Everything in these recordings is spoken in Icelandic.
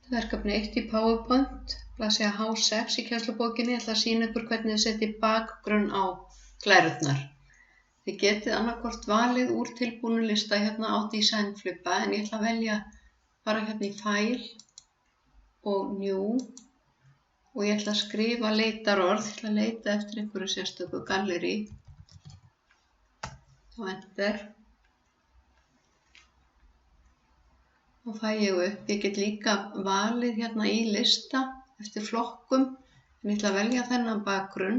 Verkefni 1 í PowerPoint, blaðsíða H6 í kennslubókinni. Ég ætla að sýna ykkur hvernig þið setjið bakgrunn á glærurnar. Þið getið annaðhvort valið úr tilbúnu lista hérna á Design Flippa, en ég ætla að velja bara hérna í File og New og ég ætla að skrifa leitarorð. Ég ætla að leita eftir einhverju sérstöku Gallery og Enter. Og fæ ég upp. Ég get líka valið hérna í lista eftir flokkum, en ég ætla að velja þennan bakgrunn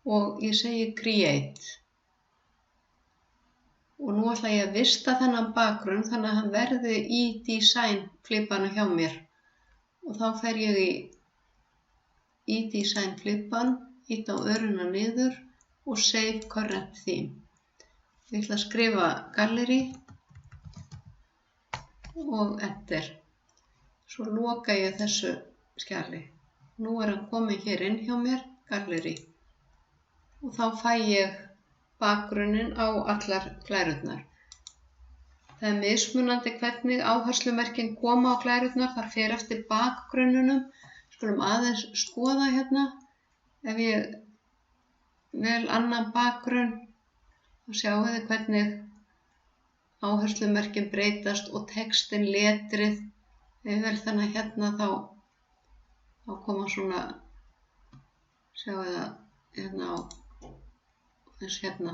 og ég segi Create. Og nú ætla ég að vista þennan bakgrunn þannig að hann verði í Design Flippanum hjá mér. Og þá fer ég í Design Flippan, ýta á öruna niður og Save Current Theme. Ég ætla að skrifa Gallery og Enter. Svo loka ég þessu skjali. Nú er hann kominn hér inn hjá mér, Gallery. Og þá fæ ég bakgrunninn á allar glærurnar. Það er mismunandi hvernig áherslumerkin koma á glærurnar. Það fer eftir bakgrunnunum. Skulum aðeins skoða hérna. Ef ég vel annan bakgrunn, þá sjáum við hvernig áherslumerkin breytast og textin, letrið. Ef ég vel þannig hérna þá koma svona, sjáum við það hérna á þessu hérna.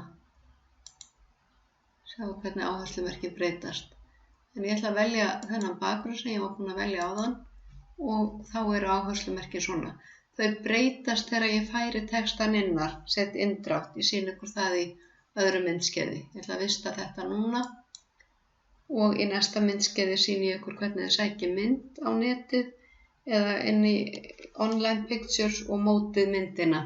Sjáum hvernig áherslumerkin breytast. En ég ætla að velja þennan bakgrunn sem ég var búin að velja áðan og þá eru áherslumerkin svona. Þau breytast þegar ég færi textan innar, set inndrátt. Ég sýni ykkur það í öðru myndskeiði. Ég ætla að vista þetta núna. Og í næsta myndskeiði sýni ég ykkur hvernig þið sækið mynd á netið eða inn í Online Pictures og mótið myndina.